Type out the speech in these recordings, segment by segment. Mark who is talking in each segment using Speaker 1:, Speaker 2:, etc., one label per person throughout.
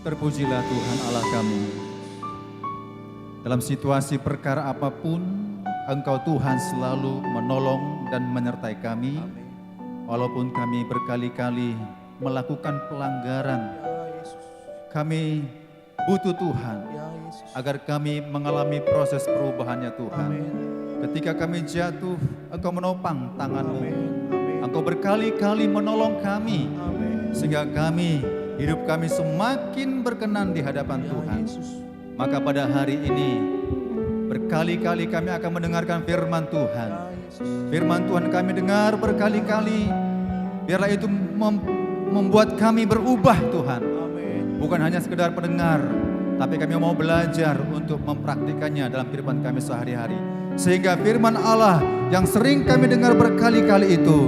Speaker 1: Terpujilah Tuhan Allah kami. Dalam situasi perkara apapun, Engkau Tuhan selalu menolong dan menyertai kami. Walaupun kami berkali-kali melakukan pelanggaran, kami butuh Tuhan agar kami mengalami proses perubahannya Tuhan. Ketika kami jatuh, Engkau menopang tangan-Mu. Engkau berkali-kali menolong kami, sehingga hidup kami semakin berkenan di hadapan Tuhan. Maka pada hari ini, berkali-kali kami akan mendengarkan firman Tuhan. Firman Tuhan kami dengar berkali-kali. Biarlah itu membuat kami berubah Tuhan. Bukan hanya sekedar pendengar, tapi kami mau belajar untuk mempraktikannya dalam kehidupan kami sehari-hari. Sehingga firman Allah yang sering kami dengar berkali-kali itu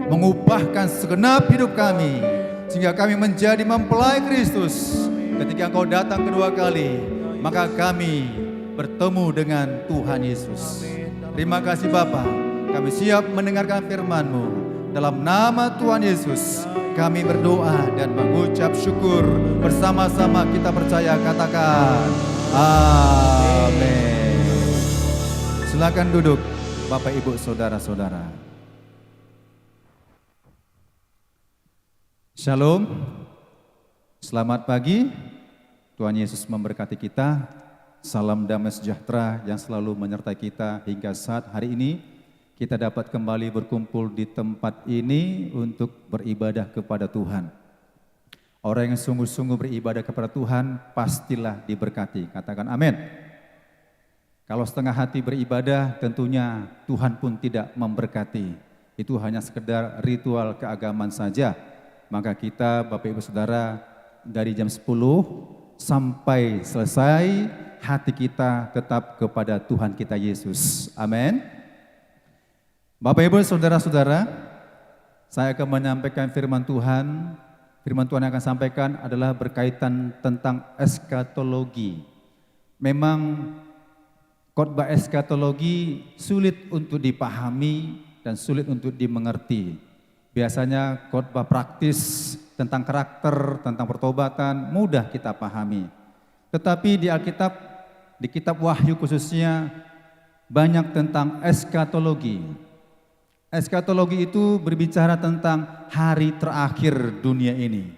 Speaker 1: mengubahkan segenap hidup kami. Sehingga kami menjadi mempelai Kristus. Ketika Engkau datang kedua kali, maka kami bertemu dengan Tuhan Yesus. Terima kasih Bapa, kami siap mendengarkan firman-Mu. Dalam nama Tuhan Yesus, kami berdoa dan mengucap syukur. Bersama-sama kita percaya, katakan amin. Silakan duduk Bapak Ibu Saudara-saudara. Shalom, selamat pagi, Tuhan Yesus memberkati kita, salam damai sejahtera yang selalu menyertai kita hingga saat hari ini kita dapat kembali berkumpul di tempat ini untuk beribadah kepada Tuhan. Orang yang sungguh-sungguh beribadah kepada Tuhan pastilah diberkati, katakan amin. Kalau setengah hati beribadah tentunya Tuhan pun tidak memberkati, itu hanya sekedar ritual keagamaan saja. Maka kita Bapak Ibu Saudara dari jam 10 sampai selesai hati kita tetap kepada Tuhan kita Yesus. Amin. Bapak Ibu Saudara-saudara, saya akan menyampaikan firman Tuhan. Firman Tuhan yang akan sampaikan adalah berkaitan tentang eskatologi. Memang khotbah eskatologi sulit untuk dipahami dan sulit untuk dimengerti. Biasanya khotbah praktis tentang karakter, tentang pertobatan mudah kita pahami. Tetapi di Alkitab, di kitab Wahyu khususnya banyak tentang eskatologi. Eskatologi itu berbicara tentang hari terakhir dunia ini.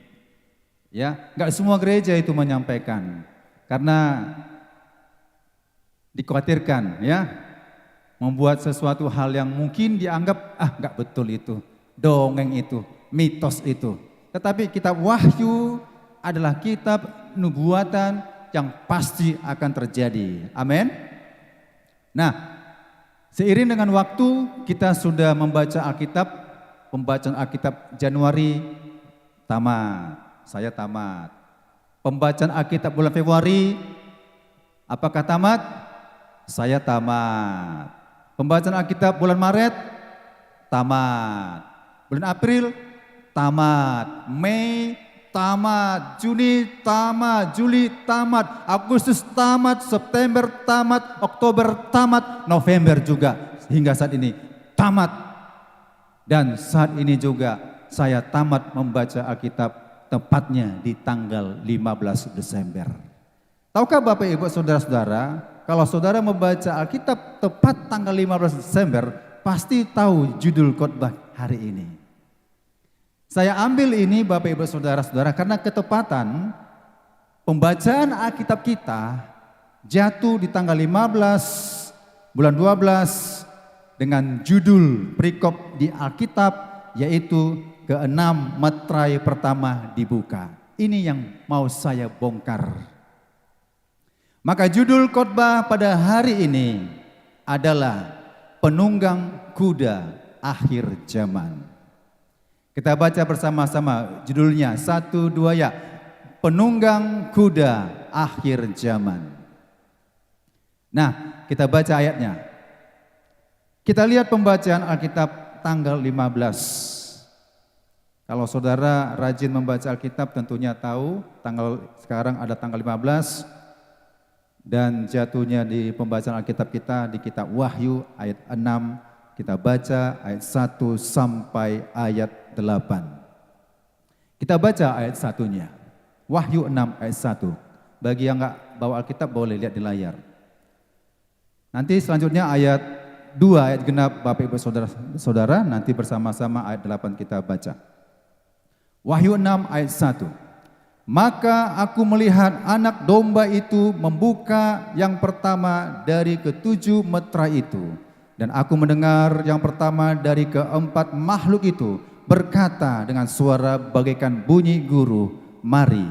Speaker 1: Ya, enggak semua gereja itu menyampaikan karena dikhawatirkan ya membuat sesuatu hal yang mungkin dianggap enggak betul itu. Dongeng itu, mitos itu. Tetapi kitab Wahyu adalah kitab nubuatan yang pasti akan terjadi. Amin. Nah, seiring dengan waktu kita sudah membaca Alkitab, pembacaan Alkitab Januari tamat, saya tamat. Pembacaan Alkitab bulan Februari, apakah tamat? Saya tamat. Pembacaan Alkitab bulan Maret, tamat. Bulan April, tamat. Mei, tamat. Juni, tamat. Juli, tamat. Agustus, tamat. September, tamat. Oktober, tamat. November juga hingga saat ini, tamat. Dan saat ini juga saya tamat membaca Alkitab tepatnya di tanggal 15 Desember. Tahukah Bapak Ibu Saudara-saudara, kalau saudara membaca Alkitab tepat tanggal 15 Desember, pasti tahu judul khotbah hari ini. Saya ambil ini Bapak Ibu Saudara-saudara karena ketepatan pembacaan Alkitab kita jatuh di tanggal 15 bulan 12 dengan judul perikop di Alkitab yaitu ke-6 meterai pertama dibuka. Ini yang mau saya bongkar. Maka judul khotbah pada hari ini adalah penunggang kuda akhir zaman. Kita baca bersama-sama judulnya 1, 2 ya. Penunggang kuda akhir zaman. Nah, kita baca ayatnya. Kita lihat pembacaan Alkitab tanggal 15. Kalau saudara rajin membaca Alkitab tentunya tahu sekarang ada tanggal 15 dan jatuhnya di pembacaan Alkitab kita di kitab Wahyu ayat 6. Kita baca ayat 1 sampai ayat 8. Kita baca ayat satunya. Wahyu 6 ayat 1. Bagi yang nggak bawa Alkitab boleh lihat di layar. Nanti selanjutnya ayat 2 ayat genap Bapak Ibu Saudara, nanti bersama-sama ayat 8 kita baca. Wahyu 6 ayat 1. Maka aku melihat anak domba itu membuka yang pertama dari ketujuh meterai itu. Dan aku mendengar yang pertama dari keempat makhluk itu berkata dengan suara bagaikan bunyi guru, mari.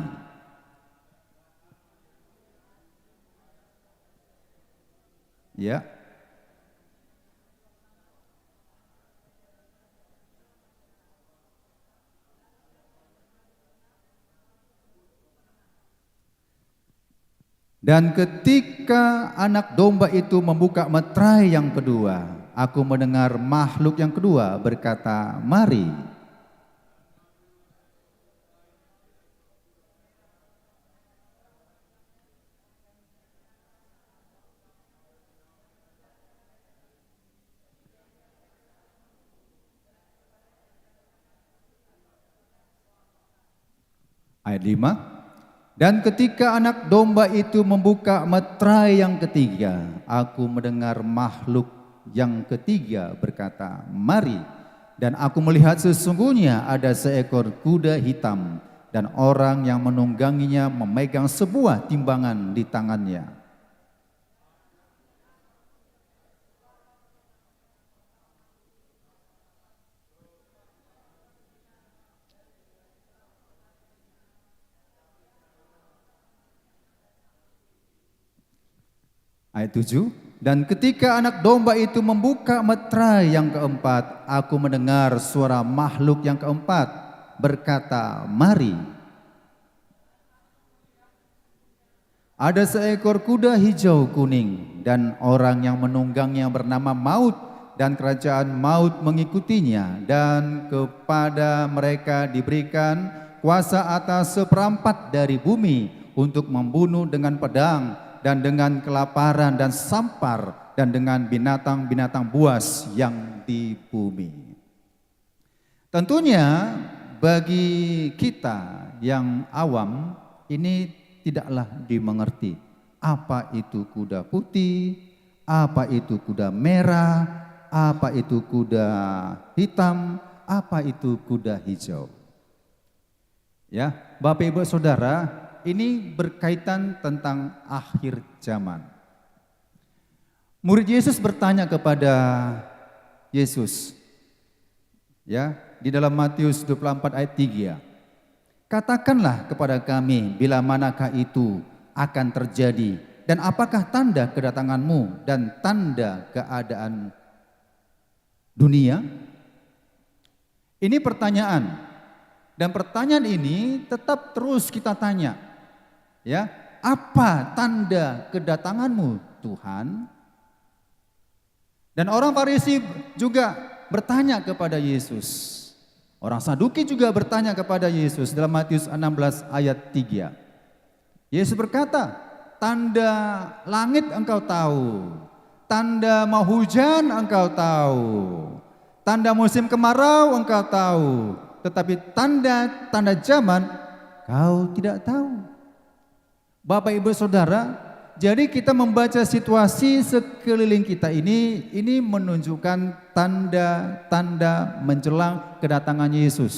Speaker 1: Ya. Dan ketika anak domba itu membuka meterai yang kedua, aku mendengar makhluk yang kedua berkata, mari. Ayat 5. Dan ketika anak domba itu membuka meterai yang ketiga, aku mendengar makhluk yang ketiga berkata, mari. Dan aku melihat sesungguhnya ada seekor kuda hitam dan orang yang menungganginya memegang sebuah timbangan di tangannya. Ayat 7, dan ketika anak domba itu membuka meterai yang keempat, aku mendengar suara makhluk yang keempat berkata, mari. Ada seekor kuda hijau kuning dan orang yang menunggangnya bernama Maut dan kerajaan Maut mengikutinya, dan kepada mereka diberikan kuasa atas seperempat dari bumi untuk membunuh dengan pedang dan dengan kelaparan dan sampar dan dengan binatang-binatang buas yang di bumi. Tentunya bagi kita yang awam ini tidaklah dimengerti apa itu kuda putih, apa itu kuda merah, apa itu kuda hitam, apa itu kuda hijau. Ya, Bapak Ibu Saudara, ini berkaitan tentang akhir zaman. Murid Yesus bertanya kepada Yesus, ya, di dalam Matius 24 ayat 3. Katakanlah kepada kami bila manakah itu akan terjadi dan apakah tanda kedatanganmu dan tanda keadaan dunia? Ini pertanyaan. Dan pertanyaan ini tetap terus kita tanya. Ya, apa tanda kedatanganmu, Tuhan? Dan orang Farisi juga bertanya kepada Yesus. Orang Saduki juga bertanya kepada Yesus dalam Matius 16 ayat 3. Yesus berkata, tanda langit engkau tahu, tanda mau hujan engkau tahu, tanda musim kemarau engkau tahu, tetapi tanda zaman kau tidak tahu. Bapak Ibu Saudara, jadi kita membaca situasi sekeliling kita ini menunjukkan tanda-tanda menjelang kedatangan Yesus.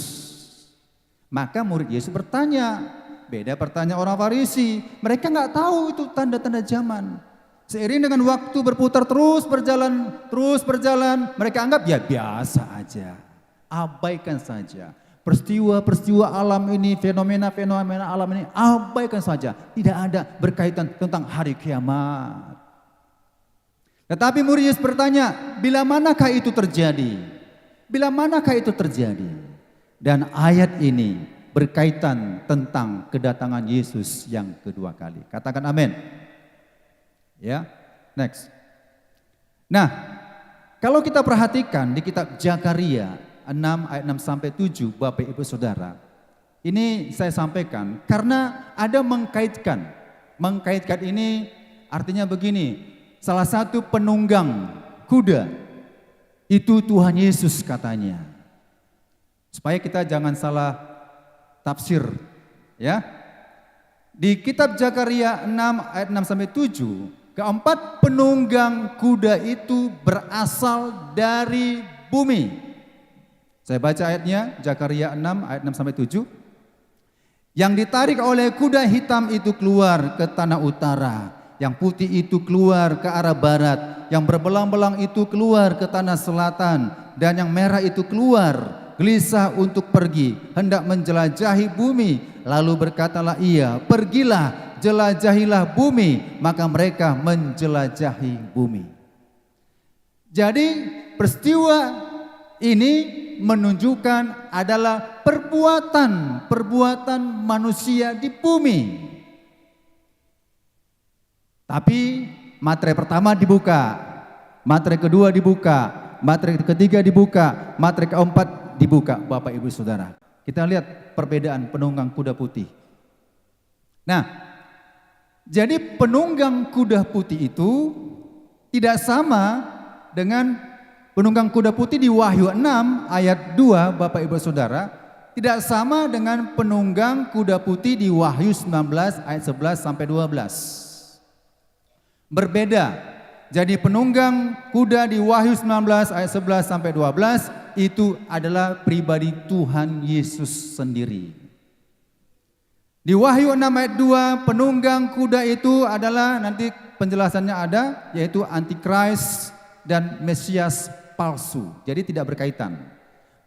Speaker 1: Maka murid Yesus bertanya, beda pertanyaan orang Farisi, mereka nggak tahu itu tanda-tanda zaman. Seiring dengan waktu berputar terus berjalan, mereka anggap ya biasa aja, abaikan saja. Peristiwa-peristiwa alam ini, fenomena-fenomena alam ini, abaikan saja. Tidak ada berkaitan tentang hari kiamat. Tetapi murid Yesus bertanya, bila manakah itu terjadi? Bila manakah itu terjadi? Dan ayat ini berkaitan tentang kedatangan Yesus yang kedua kali. Katakan amin. Ya, next. Nah, kalau kita perhatikan di kitab Zakaria 6 ayat 6 sampai 7, Bapak Ibu Saudara. Ini saya sampaikan karena ada mengkaitkan. Mengkaitkan ini artinya begini, salah satu penunggang kuda itu Tuhan Yesus katanya. Supaya kita jangan salah tafsir, ya. Di kitab Zakaria 6 ayat 6 sampai 7, keempat penunggang kuda itu berasal dari bumi. Saya baca ayatnya, Zakaria 6 ayat 6 sampai 7. Yang ditarik oleh kuda hitam itu keluar ke tanah utara, yang putih itu keluar ke arah barat, yang berbelang-belang itu keluar ke tanah selatan, dan yang merah itu keluar gelisah untuk pergi, hendak menjelajahi bumi. Lalu berkatalah ia, pergilah, jelajahilah bumi. Maka mereka menjelajahi bumi. Jadi peristiwa ini menunjukkan adalah perbuatan manusia di bumi. Tapi materai pertama dibuka, materai kedua dibuka, materai ketiga dibuka, materai keempat dibuka, Bapak Ibu Saudara. Kita lihat perbedaan penunggang kuda putih. Nah, jadi penunggang kuda putih itu tidak sama dengan penunggang kuda putih di Wahyu 6 ayat 2, Bapak Ibu Saudara, tidak sama dengan penunggang kuda putih di Wahyu 19 ayat 11 sampai 12. Berbeda. Jadi penunggang kuda di Wahyu 19 ayat 11 sampai 12 itu adalah pribadi Tuhan Yesus sendiri. Di Wahyu 6 ayat 2, penunggang kuda itu adalah, nanti penjelasannya ada, yaitu Antikris dan Mesias palsu. Jadi tidak berkaitan.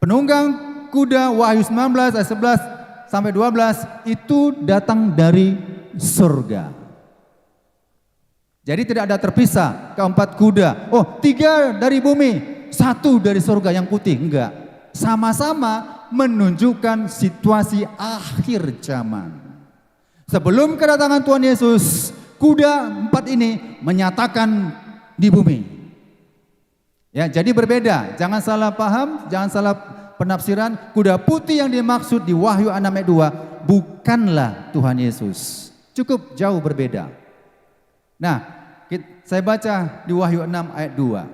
Speaker 1: Penunggang kuda Wahyu 19 ayat 11 sampai 12 itu datang dari surga. Jadi tidak ada terpisah keempat kuda. Oh, 3 dari bumi, 1 dari surga yang putih. Enggak. Sama-sama menunjukkan situasi akhir zaman. Sebelum kedatangan Tuhan Yesus, kuda 4 ini menyatakan di bumi. Ya, jadi berbeda. Jangan salah paham, jangan salah penafsiran. Kuda putih yang dimaksud di Wahyu 6 ayat 2 bukanlah Tuhan Yesus. Cukup jauh berbeda. Nah, saya baca di Wahyu 6 ayat 2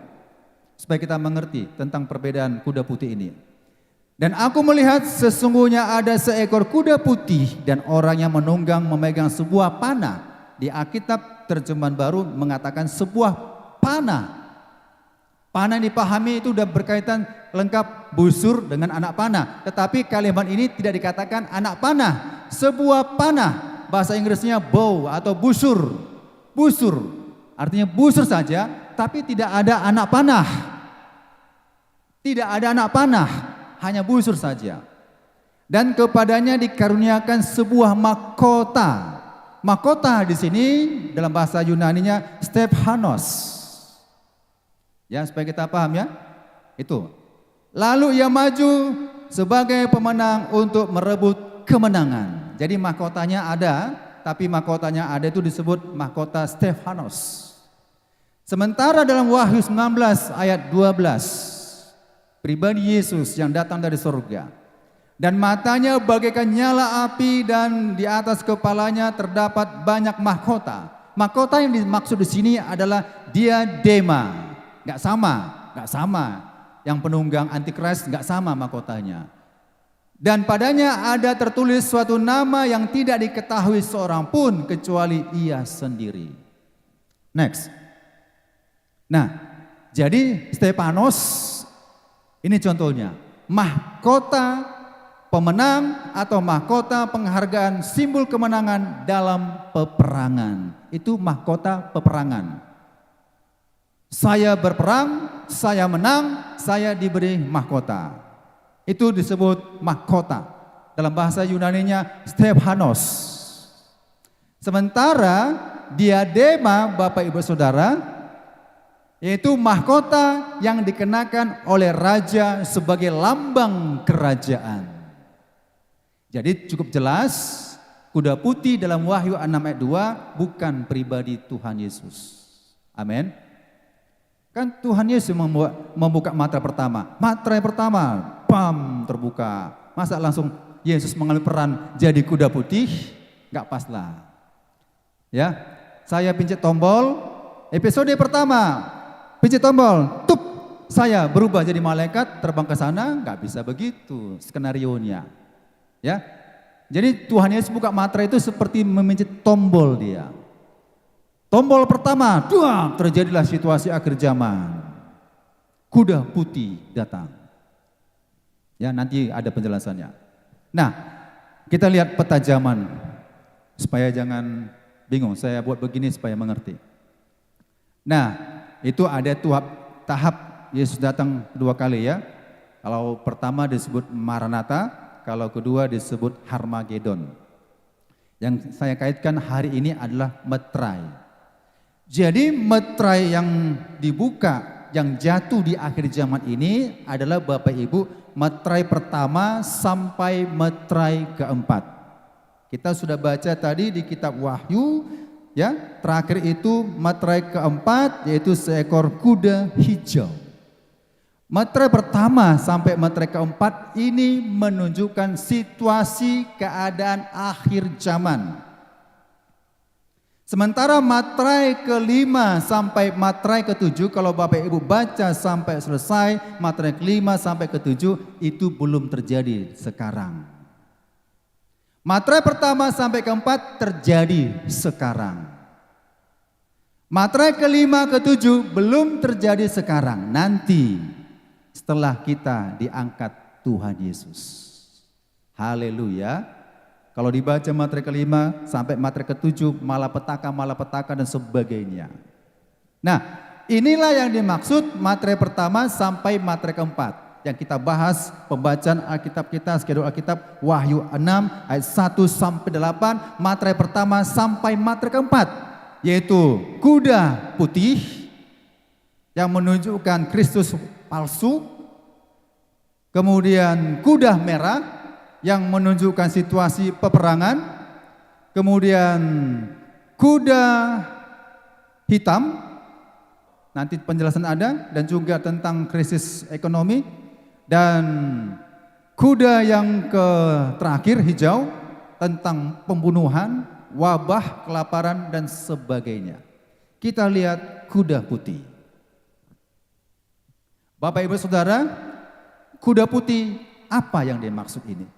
Speaker 1: supaya kita mengerti tentang perbedaan kuda putih ini. Dan aku melihat sesungguhnya ada seekor kuda putih dan orang yang menunggang memegang sebuah panah. Di Alkitab terjemahan baru mengatakan sebuah panah. Panah yang dipahami itu sudah berkaitan lengkap busur dengan anak panah. Tetapi kalimat ini tidak dikatakan anak panah. Sebuah panah, bahasa Inggrisnya bow atau busur. Busur, artinya busur saja, tapi tidak ada anak panah. Tidak ada anak panah, hanya busur saja. Dan kepadanya dikaruniakan sebuah mahkota. Mahkota di sini dalam bahasa Yunaninya Stephanos. Ya, supaya kita paham ya. Itu. Lalu ia maju sebagai pemenang untuk merebut kemenangan. Jadi mahkotanya ada, tapi mahkotanya ada itu disebut mahkota Stephanos. Sementara dalam Wahyu 19 ayat 12, pribadi Yesus yang datang dari surga, dan matanya bagaikan nyala api dan di atas kepalanya terdapat banyak mahkota. Mahkota yang dimaksud di sini adalah diadema. Nggak sama. Yang penunggang Antikris nggak sama mahkotanya. Dan padanya ada tertulis suatu nama yang tidak diketahui seorang pun kecuali ia sendiri. Next. Nah, jadi Stephanos ini contohnya. Mahkota pemenang atau mahkota penghargaan simbol kemenangan dalam peperangan. Itu mahkota peperangan. Saya berperang, saya menang, saya diberi mahkota. Itu disebut mahkota. Dalam bahasa Yunaninya Stephanos. Sementara diadema, Bapak Ibu Saudara, yaitu mahkota yang dikenakan oleh raja sebagai lambang kerajaan. Jadi cukup jelas, kuda putih dalam Wahyu 6 ayat 2 bukan pribadi Tuhan Yesus. Amin. Kan Tuhan Yesus membuka materai pertama. Materai pertama, pam, terbuka. Masa langsung Yesus mengambil peran jadi kuda putih? Enggak pas lah. Ya, saya pencet tombol, episode pertama, pencet tombol, tup, saya berubah jadi malaikat terbang ke sana, enggak bisa begitu skenarionya. Ya, Jadi Tuhan Yesus buka materai itu seperti memencet tombol dia. Tombol pertama, duang, terjadilah situasi akhir zaman. Kuda putih datang. Ya, nanti ada penjelasannya. Nah, kita lihat peta zaman supaya jangan bingung. Saya buat begini supaya mengerti. Nah, itu ada tahap Yesus datang dua kali ya. Kalau pertama disebut Maranatha, kalau kedua disebut Harmagedon. Yang saya kaitkan hari ini adalah meterai. Jadi meterai yang dibuka, yang jatuh di akhir zaman ini adalah Bapak Ibu, meterai pertama sampai meterai keempat. Kita sudah baca tadi di kitab Wahyu, ya, terakhir itu meterai keempat yaitu seekor kuda hijau. Meterai pertama sampai meterai keempat ini menunjukkan situasi keadaan akhir zaman. Sementara materai kelima sampai materai ketujuh, kalau Bapak Ibu baca sampai selesai, materai kelima sampai ketujuh itu belum terjadi sekarang. Materai pertama sampai keempat terjadi sekarang. Materai kelima ketujuh belum terjadi sekarang, nanti setelah kita diangkat Tuhan Yesus. Haleluya. Kalau dibaca materai kelima sampai materai ketujuh, malapetaka dan sebagainya. Nah, inilah yang dimaksud materai pertama sampai materai keempat. Yang kita bahas pembacaan Alkitab kita, skedul Alkitab Wahyu 6 ayat 1 sampai 8, materai pertama sampai materai keempat, yaitu kuda putih yang menunjukkan Kristus palsu, kemudian kuda merah yang menunjukkan situasi peperangan, kemudian kuda hitam, nanti penjelasan ada, dan juga tentang krisis ekonomi, dan kuda yang terakhir hijau tentang pembunuhan, wabah, kelaparan, dan sebagainya. Kita lihat kuda putih. Bapak Ibu Saudara, kuda putih apa yang dimaksud ini?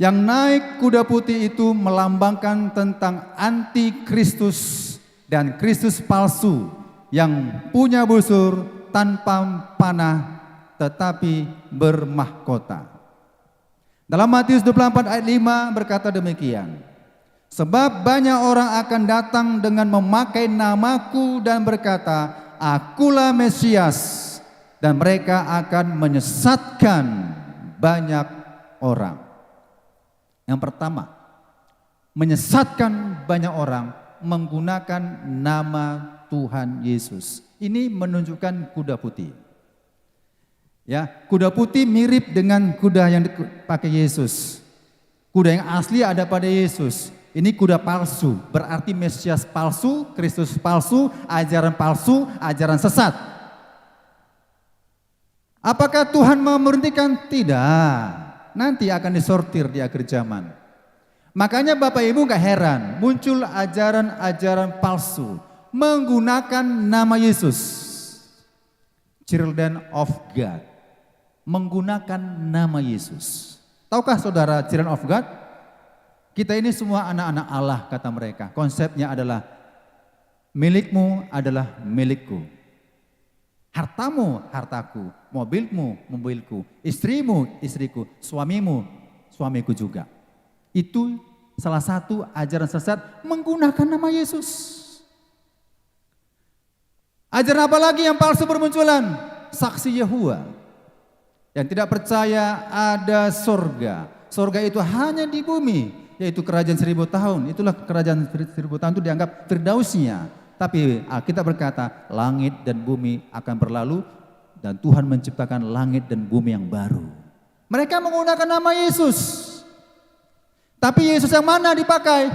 Speaker 1: Yang naik kuda putih itu melambangkan tentang antikristus dan Kristus palsu yang punya busur tanpa panah tetapi bermahkota. Dalam Matius 24 ayat 5 berkata demikian, sebab banyak orang akan datang dengan memakai namaku dan berkata, akulah Mesias, dan mereka akan menyesatkan banyak orang. Yang pertama, menyesatkan banyak orang menggunakan nama Tuhan Yesus. Ini menunjukkan kuda putih. Ya, kuda putih mirip dengan kuda yang dipakai Yesus. Kuda yang asli ada pada Yesus. Ini kuda palsu, berarti Mesias palsu, Kristus palsu, ajaran sesat. Apakah Tuhan mau memberhentikan? Tidak. Nanti akan disortir di akhir zaman. Makanya Bapak Ibu gak heran, muncul ajaran-ajaran palsu menggunakan nama Yesus. Children of God, menggunakan nama Yesus. Tahukah saudara, children of God? Kita ini semua anak-anak Allah, kata mereka. Konsepnya adalah milikmu adalah milikku. Hartamu, hartaku, mobilmu, mobilku, istrimu, istriku, suamimu, suamiku juga. Itu salah satu ajaran sesat menggunakan nama Yesus. Ajaran apa lagi yang palsu bermunculan? Saksi Yehova. Yang tidak percaya ada sorga. Sorga itu hanya di bumi, yaitu kerajaan 1000 tahun. Itulah kerajaan 1000 tahun itu dianggap firdausnya. Tapi Alkitab berkata langit dan bumi akan berlalu dan Tuhan menciptakan langit dan bumi yang baru. Mereka menggunakan nama Yesus. Tapi Yesus yang mana dipakai?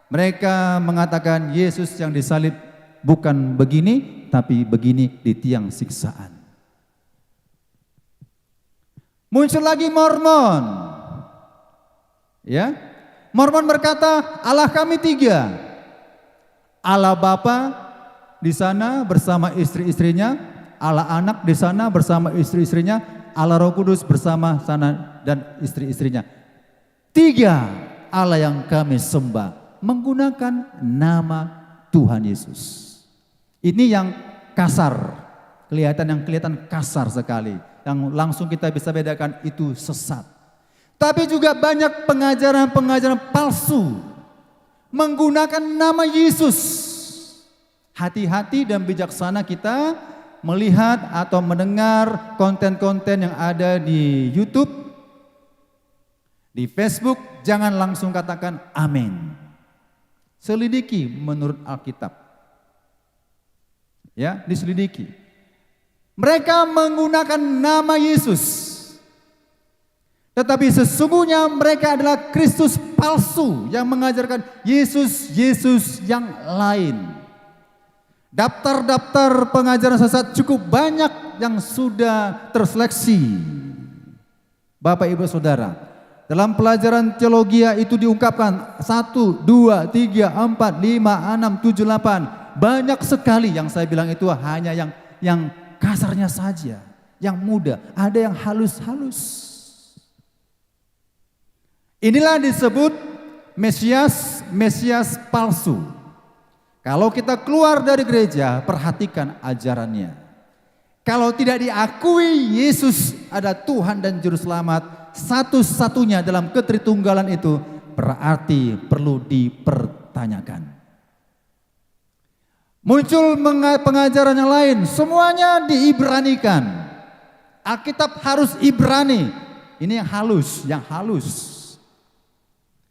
Speaker 1: Mereka mengatakan Yesus yang disalib bukan begini, tapi begini di tiang siksaan. Muncul lagi Mormon. Ya. Mormon berkata Allah kami 3. Allah Bapa di sana bersama istri-istrinya, Allah Anak di sana bersama istri-istrinya, Allah Roh Kudus bersama sana dan istri-istrinya. Tiga Allah yang kami sembah menggunakan nama Tuhan Yesus. Ini yang kasar, kelihatan kasar sekali. Yang langsung kita bisa bedakan itu sesat. Tapi juga banyak pengajaran-pengajaran palsu menggunakan nama Yesus. Hati-hati dan bijaksana kita melihat atau mendengar konten-konten yang ada di YouTube, di Facebook, jangan langsung katakan amin. Selidiki menurut Alkitab. Ya, diselidiki. Mereka menggunakan nama Yesus. Tetapi sesungguhnya mereka adalah Kristus palsu yang mengajarkan Yesus yang lain. Daftar-daftar pengajaran sesat cukup banyak yang sudah terseleksi. Bapak Ibu Saudara, dalam pelajaran teologi itu diungkapkan 1, 2, 3, 4, 5, 6, 7, 8. Banyak sekali yang saya bilang itu hanya yang kasarnya saja, yang mudah, ada yang halus-halus. Inilah disebut Mesias palsu. Kalau kita keluar dari gereja, perhatikan ajarannya. Kalau tidak diakui Yesus ada Tuhan dan Juru Selamat, satu-satunya dalam ketritunggalan itu, berarti perlu dipertanyakan. Muncul pengajaran yang lain, semuanya diibranikan. Alkitab harus Ibrani. Ini yang halus.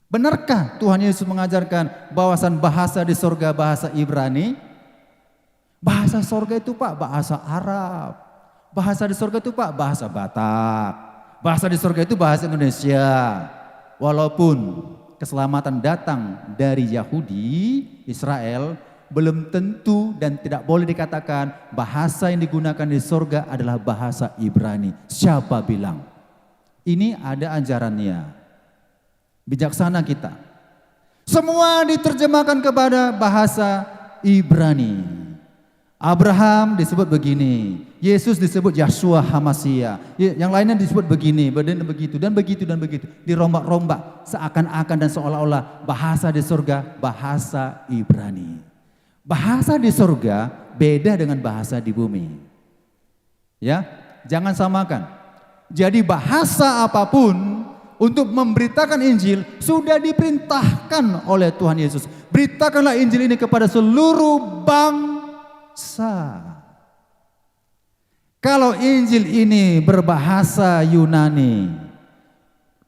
Speaker 1: Benarkah Tuhan Yesus mengajarkan bahwasan bahasa di sorga bahasa Ibrani? Bahasa sorga itu Pak bahasa Arab. Bahasa di sorga itu Pak bahasa Batak. Bahasa di sorga itu bahasa Indonesia. Walaupun keselamatan datang dari Yahudi, Israel, belum tentu dan tidak boleh dikatakan bahasa yang digunakan di sorga adalah bahasa Ibrani. Siapa bilang? Ini ada ajarannya. Bijaksana kita. Semua diterjemahkan kepada bahasa Ibrani. Abraham disebut begini, Yesus disebut Yahshua Hamasia, yang lainnya disebut begini, dan begitu. Dirombak-rombak seakan-akan dan seolah-olah bahasa di surga bahasa Ibrani. Bahasa di surga beda dengan bahasa di bumi. Ya, jangan samakan. Jadi bahasa apapun untuk memberitakan Injil sudah diperintahkan oleh Tuhan Yesus. Beritakanlah Injil ini kepada seluruh bangsa. Kalau Injil ini berbahasa Yunani,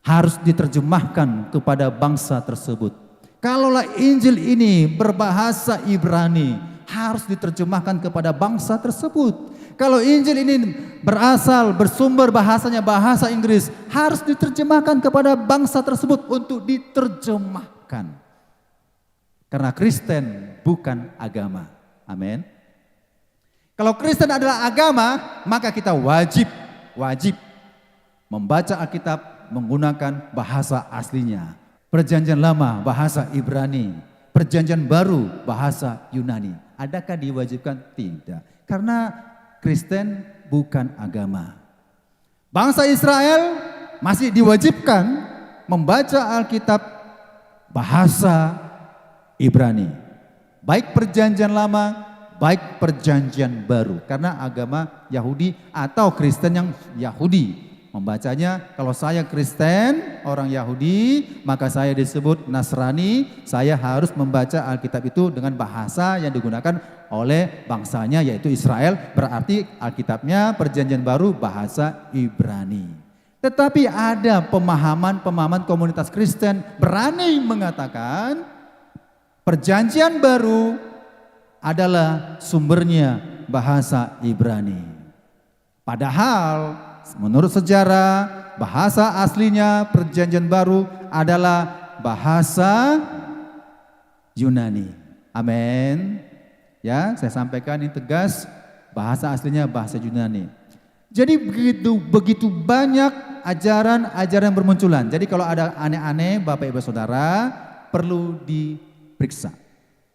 Speaker 1: harus diterjemahkan kepada bangsa tersebut. Kalaulah Injil ini berbahasa Ibrani, harus diterjemahkan kepada bangsa tersebut. Kalau Injil ini bersumber bahasanya bahasa Inggris, harus diterjemahkan kepada bangsa tersebut untuk diterjemahkan. Karena Kristen bukan agama. Amin. Kalau Kristen adalah agama, maka kita wajib membaca Alkitab menggunakan bahasa aslinya. Perjanjian Lama bahasa Ibrani, Perjanjian Baru bahasa Yunani. Adakah diwajibkan? Tidak. Karena Kristen bukan agama. Bangsa Israel masih diwajibkan membaca Alkitab bahasa Ibrani. Baik perjanjian lama, baik perjanjian baru. Karena agama Yahudi atau Kristen yang Yahudi. Membacanya, kalau saya Kristen, orang Yahudi, maka saya disebut Nasrani. Saya harus membaca Alkitab itu dengan bahasa yang digunakan oleh bangsanya yaitu Israel, berarti Alkitabnya perjanjian baru bahasa Ibrani. Tetapi ada pemahaman komunitas Kristen berani mengatakan perjanjian baru adalah sumbernya bahasa Ibrani. Padahal menurut sejarah bahasa aslinya perjanjian baru adalah bahasa Yunani. Amin. Ya, saya sampaikan ini tegas, bahasa aslinya bahasa Yunani. Jadi begitu banyak ajaran-ajaran bermunculan. Jadi kalau ada aneh-aneh Bapak Ibu Saudara perlu diperiksa.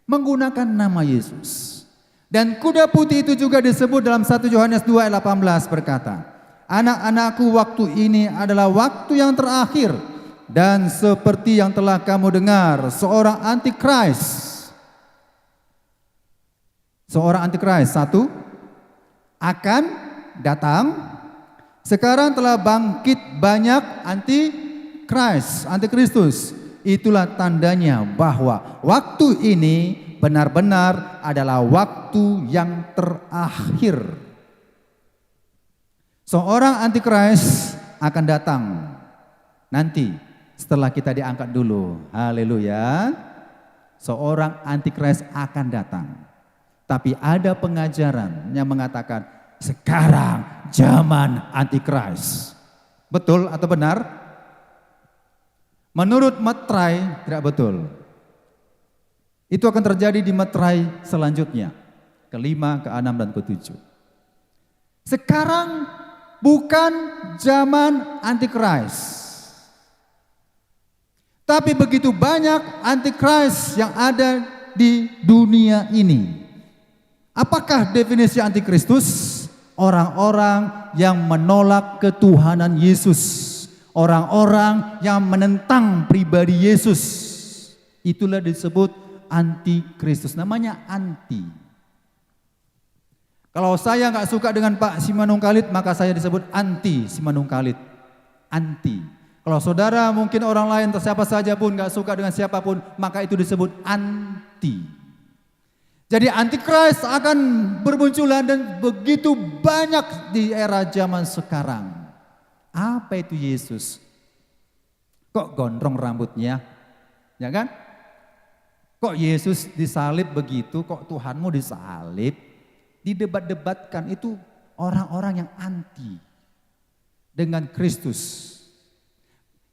Speaker 1: Menggunakan nama Yesus. Dan kuda putih itu juga disebut dalam 1 Yohanes 2 ayat 18 berkata, anak-anakku waktu ini adalah waktu yang terakhir. Dan seperti yang telah kamu dengar, seorang antikris, satu, akan datang. Sekarang telah bangkit banyak antikristus. Itulah tandanya bahwa waktu ini benar-benar adalah waktu yang terakhir. Seorang antikris akan datang nanti setelah kita diangkat dulu. Haleluya. Seorang antikris akan datang. Tapi ada pengajaran yang mengatakan sekarang zaman antikris. Betul atau benar? Menurut Matrai tidak betul. Itu akan terjadi di Matrai selanjutnya. Ke-5, ke-6, dan ke-7. Sekarang bukan zaman antikris. Tapi begitu banyak antikris yang ada di dunia ini. Apakah definisi antikristus? Orang-orang yang menolak ketuhanan Yesus. Orang-orang yang menentang pribadi Yesus. Itulah disebut antikristus. Namanya anti. Kalau saya nggak suka dengan Pak Simanungkalit, maka saya disebut anti Simanungkalit. Anti. Kalau saudara mungkin orang lain atau siapa saja pun nggak suka dengan siapapun, maka itu disebut anti. Jadi antikris akan bermunculan dan begitu banyak di era zaman sekarang. Apa itu Yesus? Kok gondrong rambutnya? Ya kan? Kok Yesus disalib begitu? Kok Tuhanmu disalib? Didebat-debatkan, itu orang-orang yang anti dengan Kristus.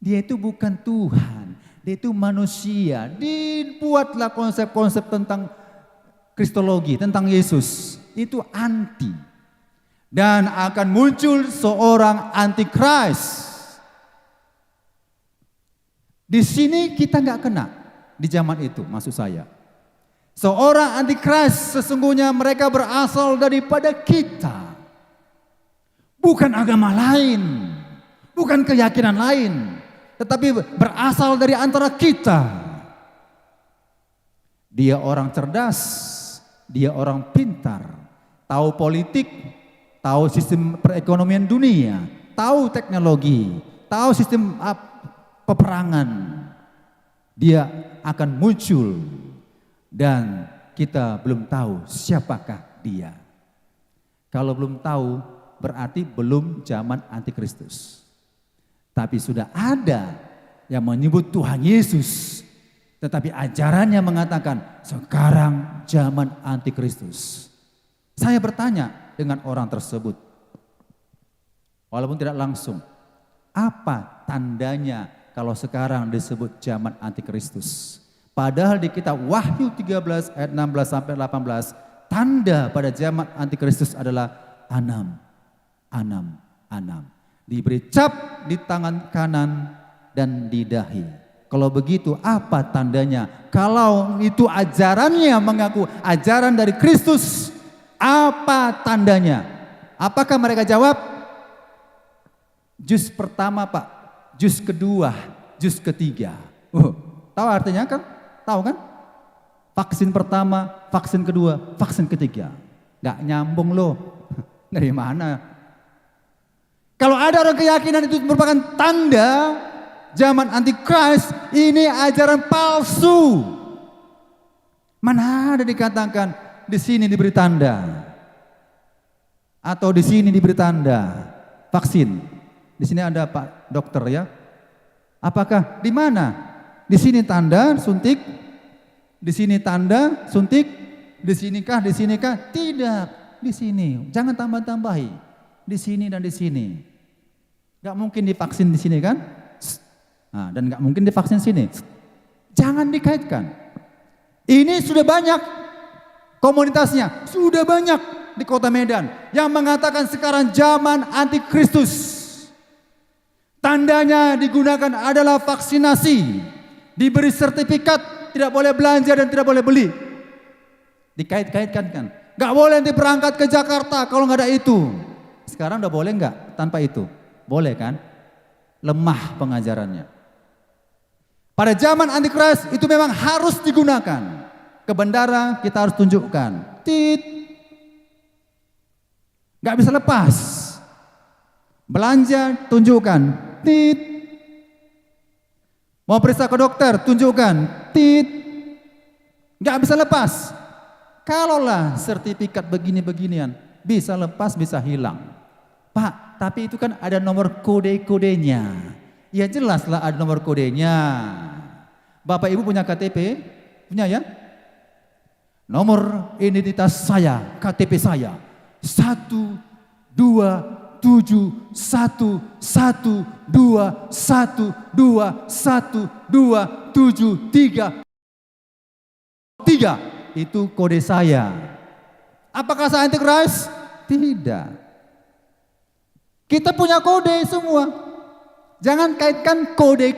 Speaker 1: Dia itu bukan Tuhan, dia itu manusia. Dibuatlah konsep-konsep tentang Kristologi, tentang Yesus. Itu anti. Dan akan muncul seorang antikris. Di sini kita nggak kena di zaman itu, maksud saya. Seorang antikris sesungguhnya mereka berasal daripada kita. Bukan agama lain, bukan keyakinan lain, tetapi berasal dari antara kita. Dia orang cerdas, dia orang pintar, tahu politik, tahu sistem perekonomian dunia, tahu teknologi, tahu sistem peperangan. Dia akan muncul dan kita belum tahu siapakah dia. Kalau belum tahu berarti belum zaman antikristus. Tapi sudah ada yang menyebut Tuhan Yesus. Tetapi ajarannya mengatakan sekarang zaman antikristus. Saya bertanya dengan orang tersebut. Walaupun tidak langsung. Apa tandanya kalau sekarang disebut zaman antikristus? Padahal di kitab Wahyu 13 ayat 16 sampai 18. Tanda pada zaman antikristus adalah Anam. Diberi cap di tangan kanan dan di dahi. Kalau begitu apa tandanya? Kalau itu ajarannya mengaku ajaran dari Kristus, apa tandanya? Apakah mereka jawab? Juz pertama Pak, juz kedua, juz ketiga. Tahu artinya kan? Tahu kan? Vaksin pertama, vaksin kedua, vaksin ketiga. Gak nyambung loh. Dari mana? Kalau ada orang keyakinan itu merupakan tanda zaman antikris, ini ajaran palsu. Mana ada dikatakan di sini diberi tanda atau di sini diberi tanda vaksin. Di sini ada Pak Dokter ya. Apakah di mana? Di sini tanda suntik, di sini tanda suntik, di sinikah, di sinikah? Tidak, di sini. Jangan tambah-tambahi. Di sini dan di sini. Gak mungkin divaksin di sini kan? Nah, dan gak mungkin divaksin sini. Jangan dikaitkan. Ini sudah banyak komunitasnya, sudah banyak di kota Medan yang mengatakan sekarang zaman antikristus. Tandanya digunakan adalah vaksinasi, diberi sertifikat, tidak boleh belanja dan tidak boleh beli. Dikait-kaitkan kan. Gak boleh nanti berangkat ke Jakarta kalau nggak ada itu. Sekarang udah boleh nggak tanpa itu? Boleh kan? Lemah pengajarannya. Pada zaman Antikris itu memang harus digunakan. Kebenaran kita harus tunjukkan. Tit. Gak bisa lepas. Belanja, tunjukkan. Tit. Mau periksa ke dokter, tunjukkan. Tit. Gak bisa lepas. Kalaulah sertifikat begini-beginian, bisa lepas, bisa hilang. Pak, tapi itu kan ada nomor kode-kodenya. Ya jelaslah ada nomor kodenya. Bapak Ibu punya KTP? Punya ya? Nomor identitas saya, KTP saya. 1, 2, 7, 1, 1, 2, 1, 2, 1, 2, 7, 3. 3, itu kode saya. Apakah saya Antikris? Tidak. Kita punya kode semua. Jangan kaitkan kode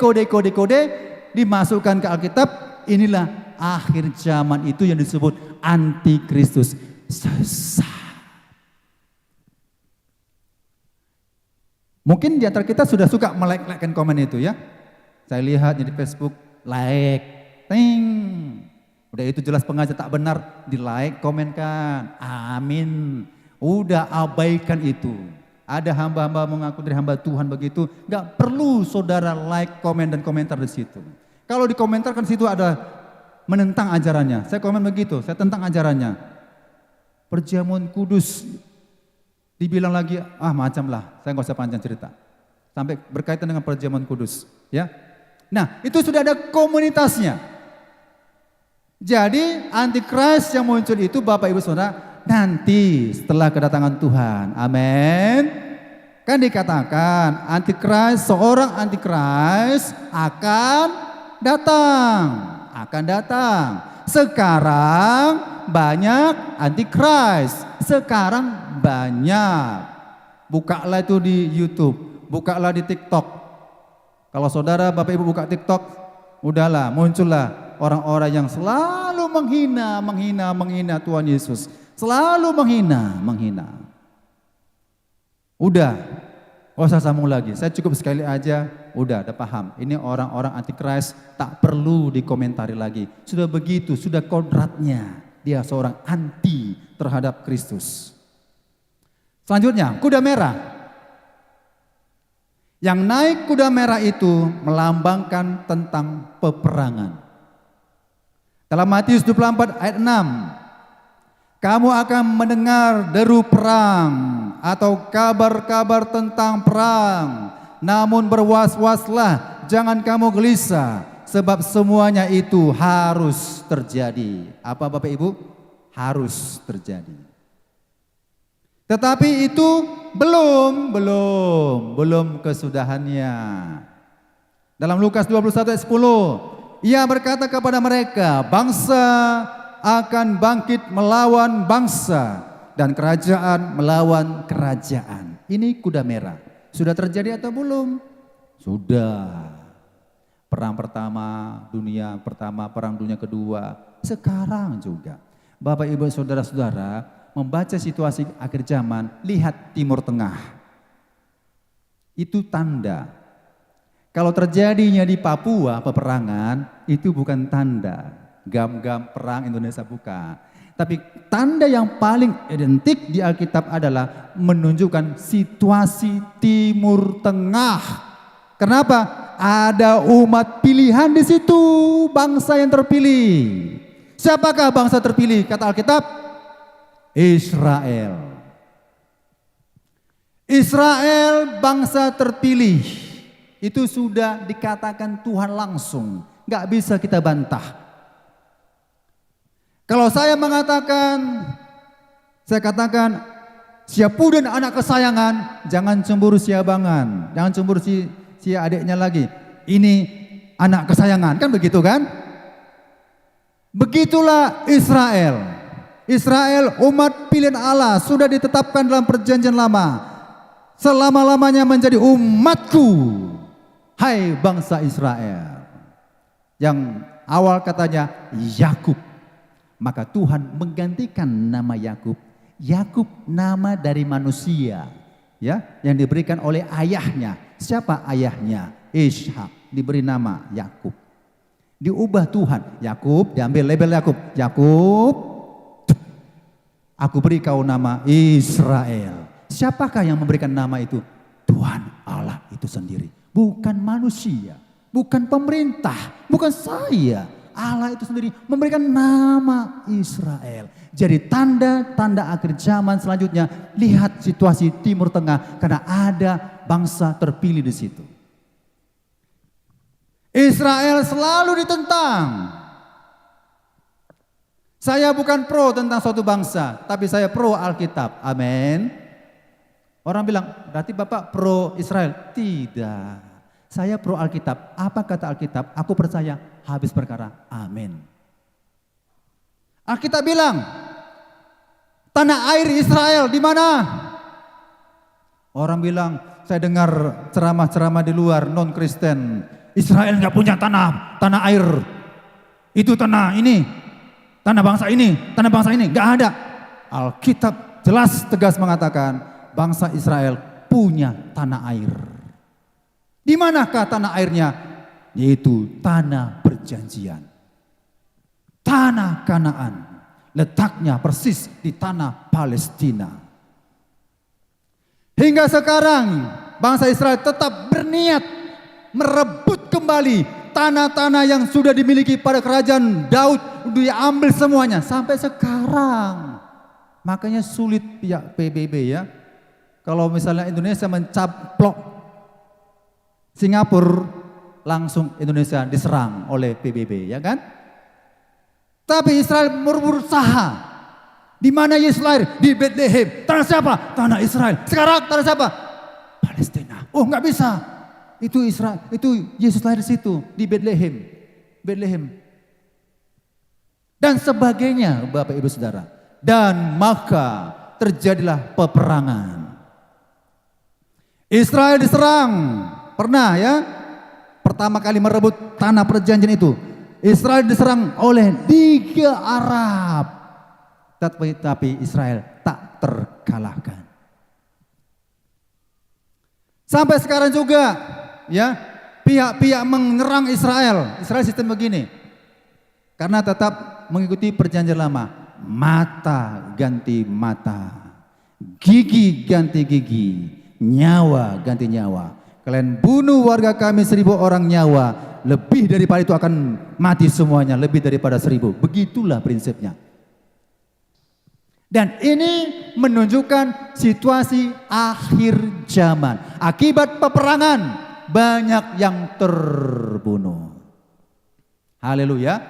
Speaker 1: dimasukkan ke Alkitab. Inilah akhir zaman itu yang disebut antikristus sesat. Mungkin di antara kita sudah suka melike-likekan komen itu ya. Saya lihat di Facebook, like, ting. Udah itu jelas pengajar tak benar, di like, komenkan. Amin. Udah abaikan itu. Ada hamba-hamba mengaku dari hamba Tuhan begitu, nggak perlu saudara like, komen dan komentar di situ. Kalau dikomentarkan situ ada menentang ajarannya. Saya komen begitu, saya tentang ajarannya. Perjamuan kudus dibilang lagi, macam lah. Saya nggak usah panjang cerita. Sampai berkaitan dengan perjamuan kudus, ya. Nah, itu sudah ada komunitasnya. Jadi antikris yang muncul itu Bapak Ibu Saudara nanti setelah kedatangan Tuhan. Amin. Kan dikatakan antikris, seorang antikris akan datang. Akan datang. Sekarang banyak antikris. Sekarang banyak. Bukalah itu di YouTube, bukalah di TikTok. Kalau saudara Bapak Ibu buka TikTok, udahlah muncullah orang-orang yang selalu menghina Tuhan Yesus. Selalu menghina. Udah, gak usah sambung lagi. Saya cukup sekali aja, udah paham. Ini orang-orang antikris, tak perlu dikomentari lagi. Sudah begitu, sudah kodratnya. Dia seorang anti terhadap Kristus. Selanjutnya, kuda merah. Yang naik kuda merah itu melambangkan tentang peperangan. Dalam Matius 24 ayat 6. Kamu akan mendengar deru perang atau kabar-kabar tentang perang. Namun berwas-waslah, jangan kamu gelisah, sebab semuanya itu harus terjadi. Apa Bapak Ibu? Harus terjadi. Tetapi itu belum kesudahannya. Dalam Lukas 21 ayat 10, ia berkata kepada mereka, bangsa akan bangkit melawan bangsa dan kerajaan melawan kerajaan. Ini kuda merah. Sudah terjadi atau belum? Sudah. Perang pertama, dunia pertama, perang dunia kedua. Sekarang juga. Bapak Ibu Saudara-saudara, membaca situasi akhir zaman, lihat Timur Tengah. Itu tanda. Kalau terjadinya di Papua peperangan, itu bukan tanda. Gam-gam perang Indonesia bukan. Tapi tanda yang paling identik di Alkitab adalah menunjukkan situasi Timur Tengah. Kenapa? Ada umat pilihan di situ, bangsa yang terpilih. Siapakah bangsa terpilih? Kata Alkitab, Israel. Israel bangsa terpilih. Itu sudah dikatakan Tuhan langsung. Gak bisa kita bantah. Kalau saya katakan Siapudin anak kesayangan, jangan cemburu Siabangan, jangan cemburu si adiknya lagi. Ini anak kesayangan, kan begitu kan? Begitulah Israel. Israel umat pilihan Allah, sudah ditetapkan dalam perjanjian lama. Selama-lamanya menjadi umatku, hai bangsa Israel. Yang awal katanya Yakub. Maka Tuhan menggantikan nama Yakub. Yakub nama dari manusia, ya, yang diberikan oleh ayahnya. Siapa ayahnya? Ishak, diberi nama Yakub. Diubah Tuhan. Yakub, diambil label Yakub. Yakub, aku beri kau nama Israel. Siapakah yang memberikan nama itu? Tuhan Allah itu sendiri. Bukan manusia, bukan pemerintah, bukan saya. Allah itu sendiri memberikan nama Israel. Jadi tanda-tanda akhir zaman selanjutnya, lihat situasi Timur Tengah karena ada bangsa terpilih di situ. Israel selalu ditentang. Saya bukan pro tentang suatu bangsa, tapi saya pro Alkitab. Amin. Orang bilang, berarti Bapak pro Israel? Tidak. Saya pro Alkitab. Apa kata Alkitab? Aku percaya, habis perkara. Amin. Alkitab bilang, tanah air Israel di mana? Orang bilang, saya dengar ceramah-ceramah di luar non-Kristen. Israel nggak punya tanah air. Itu tanah ini, tanah bangsa ini, nggak ada. Alkitab jelas tegas mengatakan bangsa Israel punya tanah air. Di manakah tanah airnya? Yaitu tanah perjanjian, tanah Kanaan. Letaknya persis di tanah Palestina. Hingga sekarang bangsa Israel tetap berniat merebut kembali tanah-tanah yang sudah dimiliki pada kerajaan Daud, diambil semuanya sampai sekarang. Makanya sulit pihak PBB ya. Kalau misalnya Indonesia mencaplok Singapura, langsung Indonesia diserang oleh PBB, ya kan? Tapi Israel berusaha. Di mana Yesus lahir? Di Bethlehem. Tanah siapa? Tanah Israel. Sekarang tanah siapa? Palestina. Oh, nggak bisa. Itu Israel, itu Yesus lahir di situ, di Bethlehem. Dan sebagainya, Bapak Ibu Saudara. Dan maka terjadilah peperangan. Israel diserang. Pernah ya? Pertama kali merebut tanah perjanjian itu. Israel diserang oleh 3 Arab. Tapi Israel tak terkalahkan. Sampai sekarang juga ya, pihak-pihak menyerang Israel. Israel sistem begini. Karena tetap mengikuti perjanjian lama. Mata ganti mata. Gigi ganti gigi. Nyawa ganti nyawa. Kalian bunuh warga kami 1000 orang nyawa. Lebih daripada itu akan mati semuanya. Lebih daripada 1000. Begitulah prinsipnya. Dan ini menunjukkan situasi akhir zaman. Akibat peperangan banyak yang terbunuh. Haleluya.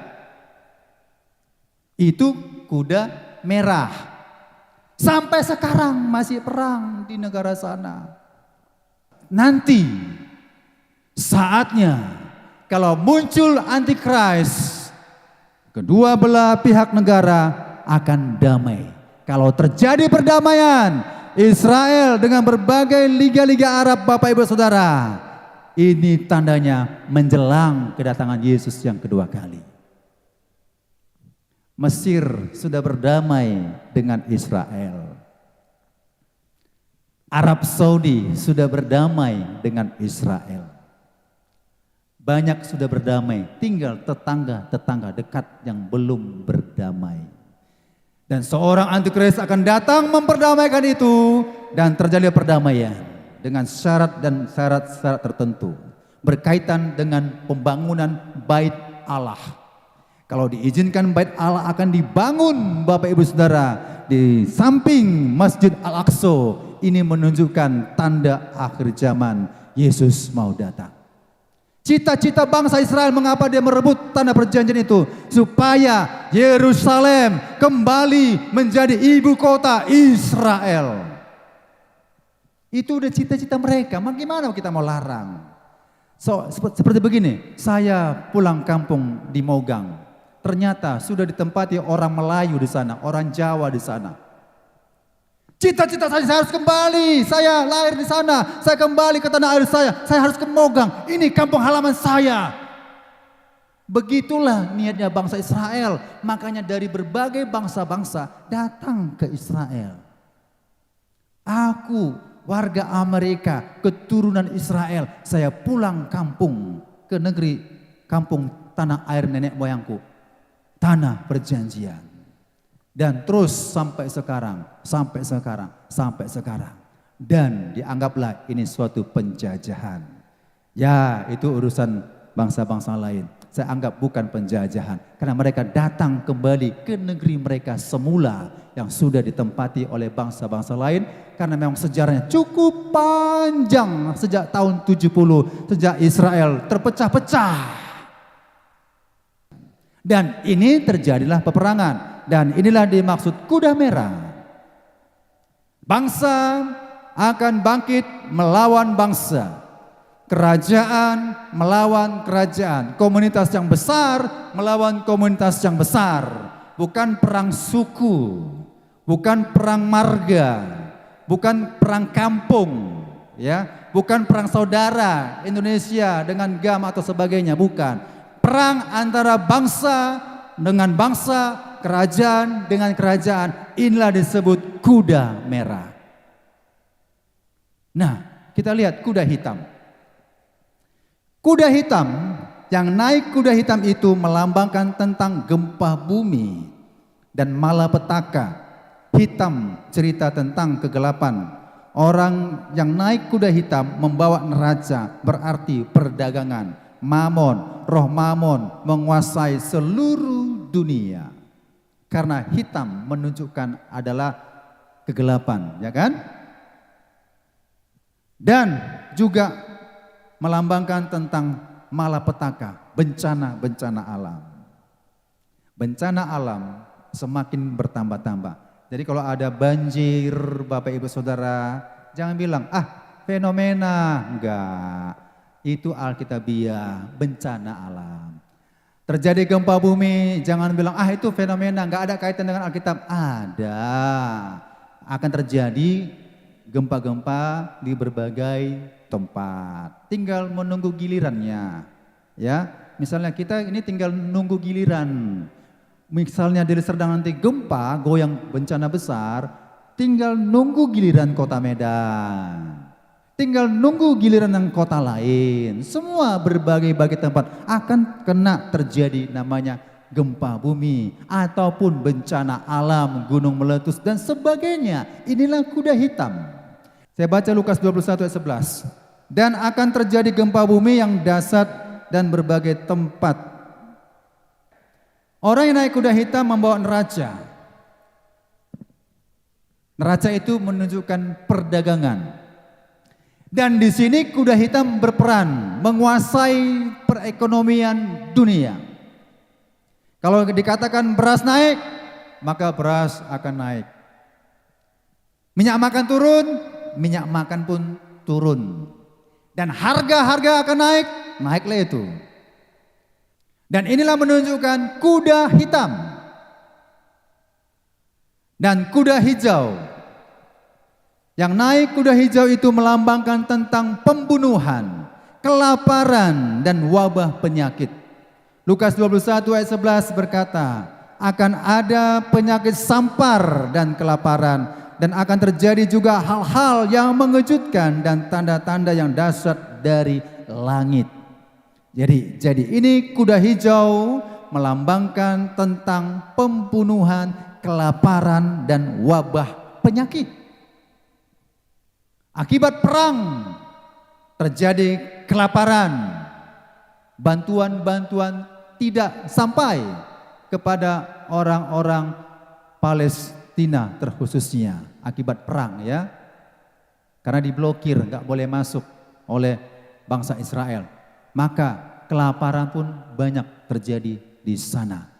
Speaker 1: Itu kuda merah. Sampai sekarang masih perang di negara sana. Nanti saatnya kalau muncul antikris, kedua belah pihak negara akan damai. Kalau terjadi perdamaian Israel dengan berbagai liga-liga Arab, Bapak Ibu Saudara, ini tandanya menjelang kedatangan Yesus yang kedua kali. Mesir sudah berdamai dengan Israel. Arab Saudi sudah berdamai dengan Israel. Banyak sudah berdamai, tinggal tetangga-tetangga dekat yang belum berdamai. Dan seorang antikris akan datang memperdamaikan itu, dan terjadi perdamaian dengan syarat tertentu berkaitan dengan pembangunan Bait Allah. Kalau diizinkan Bait Allah akan dibangun, Bapak Ibu Saudara, di samping Masjid Al-Aqsa. Ini menunjukkan tanda akhir zaman, Yesus mau datang. Cita-cita bangsa Israel mengapa dia merebut tanah perjanjian itu? Supaya Yerusalem kembali menjadi ibu kota Israel. Itu udah cita-cita mereka, bagaimana kita mau larang? Seperti begini, saya pulang kampung di Mogang. Ternyata sudah ditempati orang Melayu di sana, orang Jawa di sana. Cita-cita saya harus kembali, saya lahir di sana, saya kembali ke tanah air saya harus ke Mogang, ini kampung halaman saya. Begitulah niatnya bangsa Israel, makanya dari berbagai bangsa-bangsa datang ke Israel. Aku warga Amerika, keturunan Israel, saya pulang kampung ke negeri kampung tanah air nenek moyangku, tanah perjanjian. Dan terus sampai sekarang. Dan dianggaplah ini suatu penjajahan. Ya, itu urusan bangsa-bangsa lain. Saya anggap bukan penjajahan, karena mereka datang kembali ke negeri mereka semula yang sudah ditempati oleh bangsa-bangsa lain, karena memang sejarahnya cukup panjang sejak tahun 70, sejak Israel terpecah-pecah. Dan ini terjadilah peperangan, dan inilah dimaksud kuda merah. Bangsa akan bangkit melawan bangsa. Kerajaan melawan kerajaan, komunitas yang besar melawan komunitas yang besar. Bukan perang suku, bukan perang marga, bukan perang kampung, ya, bukan perang saudara Indonesia dengan GAM atau sebagainya, bukan. Perang antara bangsa dengan bangsa, kerajaan dengan kerajaan. Inilah disebut kuda merah. Nah, kita lihat kuda hitam. Kuda hitam, yang naik kuda hitam itu melambangkan tentang gempa bumi dan malapetaka. Hitam cerita tentang kegelapan. Orang yang naik kuda hitam membawa neraca, berarti perdagangan. Mamon, roh mamon menguasai seluruh dunia. Karena hitam menunjukkan adalah kegelapan, ya kan? Dan juga melambangkan tentang malapetaka, bencana-bencana alam. Bencana alam semakin bertambah-tambah. Jadi kalau ada banjir, Bapak Ibu Saudara, jangan bilang, fenomena. Enggak, itu alkitabiah, bencana alam. Terjadi gempa bumi, jangan bilang, itu fenomena, enggak ada kaitan dengan Alkitab. Ada, akan terjadi gempa-gempa di berbagai tempat, tinggal menunggu gilirannya, ya. Misalnya kita ini tinggal nunggu giliran. Misalnya Deli Serdang nanti gempa, goyang bencana besar, tinggal nunggu giliran kota Medan, tinggal nunggu giliran yang kota lain. Semua berbagai-bagai tempat akan kena terjadi namanya gempa bumi ataupun bencana alam, gunung meletus dan sebagainya. Inilah kuda hitam. Saya baca Lukas 21 ayat 11. Dan akan terjadi gempa bumi yang dahsyat dan berbagai tempat. Orang yang naik kuda hitam membawa neraca. Neraca itu menunjukkan perdagangan. Dan di sini kuda hitam berperan menguasai perekonomian dunia. Kalau dikatakan beras naik, maka beras akan naik. Minyak makan turun, minyak makan pun turun. Dan harga-harga akan naik, naiklah itu. Dan inilah menunjukkan kuda hitam dan kuda hijau. Yang naik kuda hijau itu melambangkan tentang pembunuhan, kelaparan dan wabah penyakit. Lukas 21 ayat 11 berkata, akan ada penyakit sampar dan kelaparan. Dan akan terjadi juga hal-hal yang mengejutkan dan tanda-tanda yang dahsyat dari langit. Jadi ini kuda hijau melambangkan tentang pembunuhan, kelaparan dan wabah penyakit. Akibat perang terjadi kelaparan, bantuan-bantuan tidak sampai kepada orang-orang Palestina terkhususnya. Akibat perang, ya, karena diblokir, nggak boleh masuk oleh bangsa Israel, maka kelaparan pun banyak terjadi di sana.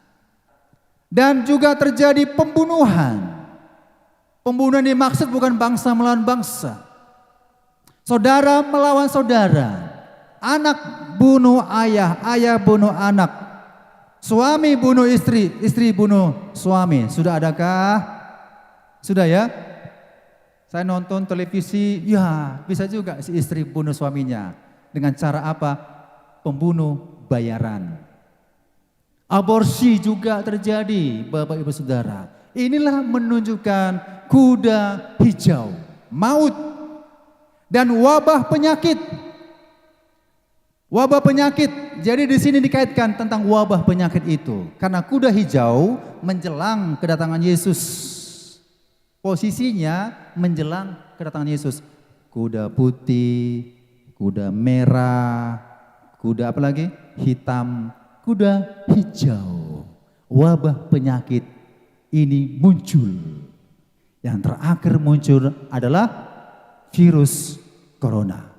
Speaker 1: Dan juga terjadi pembunuhan. Pembunuhan dimaksud bukan bangsa melawan bangsa, saudara melawan saudara, anak bunuh ayah, ayah bunuh anak, suami bunuh istri, istri bunuh suami. Sudah adakah? Sudah, ya? Saya nonton televisi, ya bisa juga si istri bunuh suaminya. Dengan cara apa? Pembunuh bayaran. Aborsi juga terjadi, Bapak Ibu Saudara. Inilah menunjukkan kuda hijau, maut dan wabah penyakit. Wabah penyakit. Jadi di sini dikaitkan tentang wabah penyakit itu. Karena kuda hijau menjelang kedatangan Yesus. Posisinya menjelang kedatangan Yesus. Kuda putih, kuda merah, kuda apa lagi? Hitam, kuda hijau. Wabah penyakit ini muncul. Yang terakhir muncul adalah virus corona.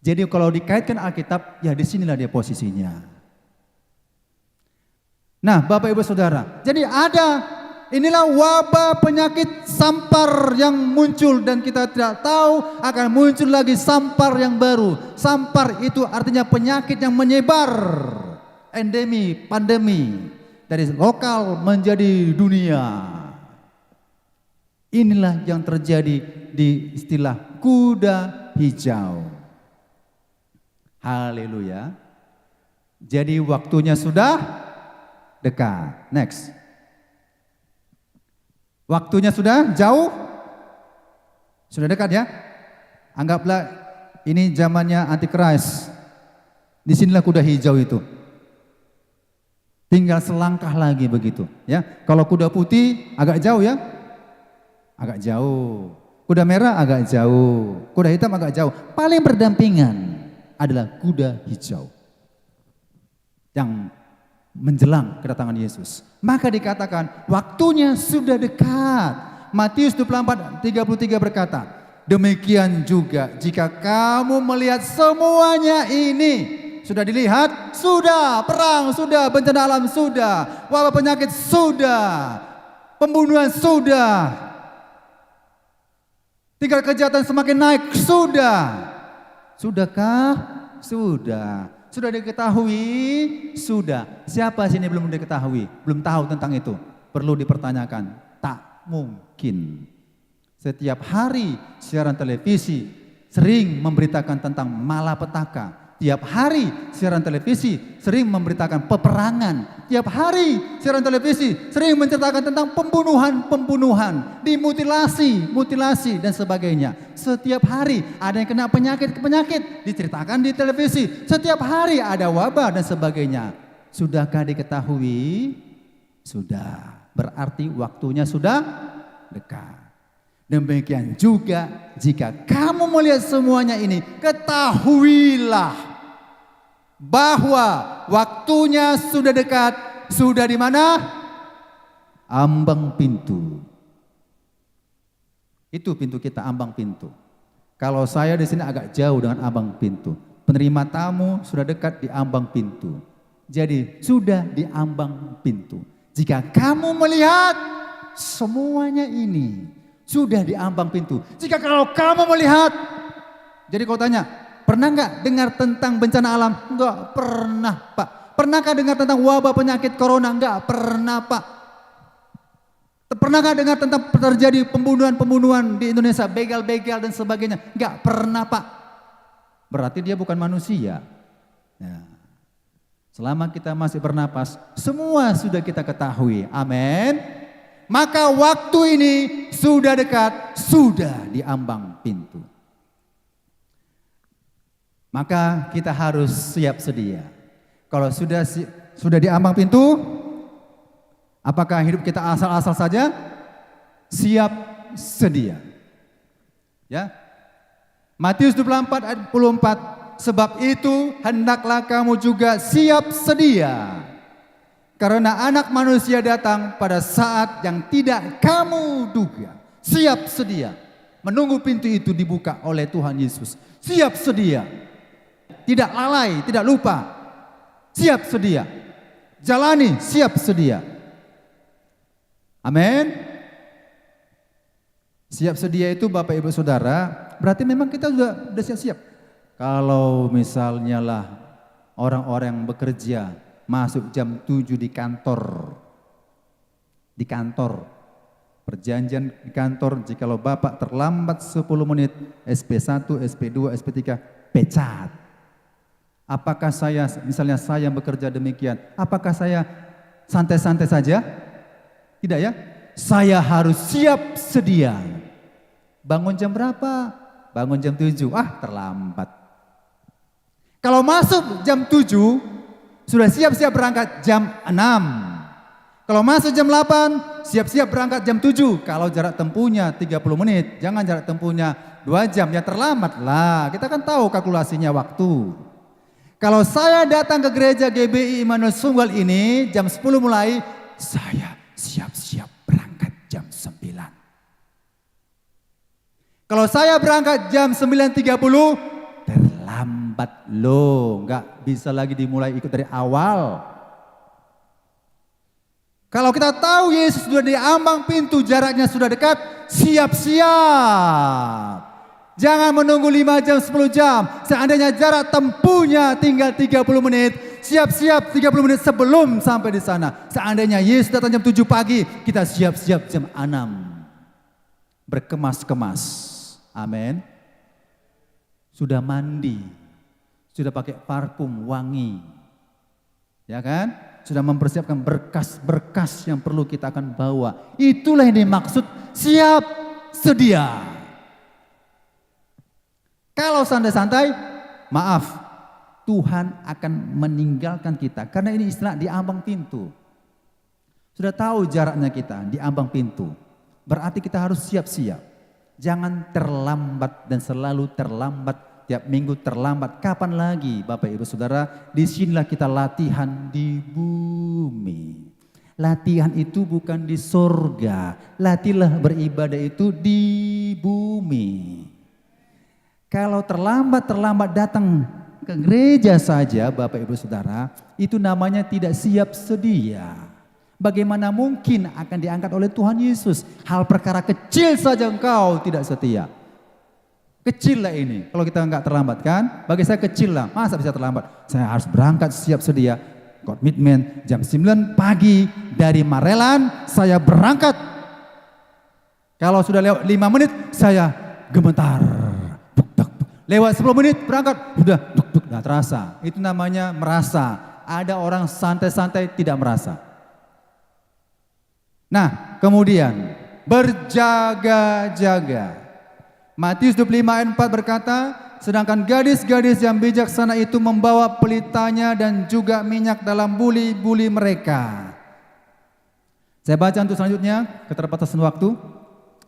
Speaker 1: Jadi kalau dikaitkan Alkitab, ya disinilah dia posisinya. Nah Bapak Ibu Saudara, jadi inilah wabah penyakit sampar yang muncul dan kita tidak tahu akan muncul lagi sampar yang baru. Sampar itu artinya penyakit yang menyebar, endemi, pandemi, dari lokal menjadi dunia. Inilah yang terjadi di istilah kuda hijau. Haleluya. Jadi waktunya sudah dekat. Next. Waktunya sudah jauh. Sudah dekat ya. Anggaplah ini zamannya Antikris. Disinilah kuda hijau itu. Tinggal selangkah lagi begitu ya. Kalau kuda putih agak jauh ya. Agak jauh. Kuda merah agak jauh. Kuda hitam agak jauh. Paling berdampingan adalah kuda hijau yang menjelang kedatangan Yesus. Maka dikatakan waktunya sudah dekat. Matius 24:33 berkata, demikian juga jika kamu melihat semuanya ini. Sudah dilihat? Sudah. Perang sudah, bencana alam sudah, wabah penyakit sudah, pembunuhan sudah, tingkat kejahatan semakin naik sudah. Sudahkah? Sudah. Sudah diketahui? Sudah. Siapa sini belum diketahui? Belum tahu tentang itu? Perlu dipertanyakan. Tak mungkin. Setiap hari siaran televisi sering memberitakan tentang malapetaka. Tiap hari siaran televisi sering memberitakan peperangan. Tiap hari siaran televisi sering menceritakan tentang pembunuhan, mutilasi dan sebagainya. Setiap hari ada yang kena penyakit diceritakan di televisi. Setiap hari ada wabah dan sebagainya. Sudahkah diketahui? Sudah. Berarti waktunya sudah dekat. Demikian juga jika kamu melihat semuanya ini, ketahuilah bahwa waktunya sudah dekat. Sudah di mana? Ambang pintu. Itu pintu kita, ambang pintu. Kalau saya di sini agak jauh dengan ambang pintu. Penerima tamu sudah dekat di ambang pintu. Jadi sudah di ambang pintu. Jika kamu melihat semuanya ini, sudah di ambang pintu. Jika kalau kamu melihat, jadi kau tanya, pernah nggak dengar tentang bencana alam? Enggak pernah, Pak. Pernahkah dengar tentang wabah penyakit corona? Enggak pernah, Pak. Pernahkah dengar tentang terjadi pembunuhan di Indonesia, begal-begal dan sebagainya? Enggak pernah, Pak. Berarti dia bukan manusia. Nah, selama kita masih bernapas, semua sudah kita ketahui. Amin. Maka waktu ini sudah dekat, sudah di ambang pintu. Maka kita harus siap sedia. Kalau sudah di ambang pintu, apakah hidup kita asal-asal saja? Siap sedia. Ya. Matius 24:24, sebab itu hendaklah kamu juga siap sedia. Karena anak manusia datang pada saat yang tidak kamu duga. Siap sedia. Menunggu pintu itu dibuka oleh Tuhan Yesus. Siap sedia. Tidak lalai, tidak lupa. Siap sedia. Jalani, siap sedia. Amin. Siap sedia itu Bapak Ibu Saudara, berarti memang kita sudah siap-siap. Kalau misalnya lah orang-orang yang bekerja masuk jam 7 di kantor. Perjanjian di kantor, jikalau Bapak terlambat 10 menit, SP1, SP2, SP3, pecat. Apakah misalnya saya bekerja demikian, apakah saya santai-santai saja? Tidak ya? Saya harus siap sedia. Bangun jam berapa? Bangun jam 7, terlambat. Kalau masuk jam 7, sudah siap-siap berangkat jam 6. Kalau masuk jam 8, siap-siap berangkat jam 7. Kalau jarak tempuhnya 30 menit, jangan jarak tempuhnya 2 jam, ya terlambat lah. Kita kan tahu kalkulasinya waktu. Kalau saya datang ke gereja GBI Immanuel Sunggal ini, jam 10 mulai, saya siap-siap berangkat jam 9. Kalau saya berangkat jam 9.30, terlambat loh, nggak bisa lagi dimulai ikut dari awal. Kalau kita tahu Yesus sudah di ambang pintu, jaraknya sudah dekat, siap-siap. Jangan menunggu 5 jam, 10 jam. Seandainya jarak tempuhnya tinggal 30 menit, siap-siap 30 menit sebelum sampai di sana. Seandainya Yesus datang jam 7 pagi, kita siap-siap jam 6. Berkemas-kemas. Amin. Sudah mandi, sudah pakai parfum wangi. Ya kan? Sudah mempersiapkan berkas-berkas yang perlu kita akan bawa. Itulah yang dimaksud siap sedia. Kalau santai-santai, maaf, Tuhan akan meninggalkan kita. Karena ini istilah di ambang pintu. Sudah tahu jaraknya kita di ambang pintu. Berarti kita harus siap-siap. Jangan terlambat dan selalu terlambat. Tiap minggu terlambat, kapan lagi Bapak Ibu Saudara? Disinilah kita latihan di bumi. Latihan itu bukan di sorga. Latihlah beribadah itu di bumi. Kalau terlambat datang ke gereja saja Bapak Ibu Saudara, itu namanya tidak siap sedia. Bagaimana mungkin akan diangkat oleh Tuhan Yesus? Hal perkara kecil saja engkau tidak setia. Kecil lah ini, kalau kita nggak terlambat kan, bagi saya kecil lah, masa bisa terlambat? Saya harus berangkat siap sedia, komitmen jam 9 pagi dari Marelan, saya berangkat. Kalau sudah lewat 5 menit, saya gemetar. Lewat 10 menit berangkat, udah duk-duk, nggak terasa. Itu namanya merasa. Ada orang santai-santai tidak merasa. Nah, kemudian berjaga-jaga. Matius 25 ayat 4 berkata, sedangkan gadis-gadis yang bijaksana itu membawa pelitanya dan juga minyak dalam buli-buli mereka. Saya baca untuk selanjutnya, keterbatasan waktu.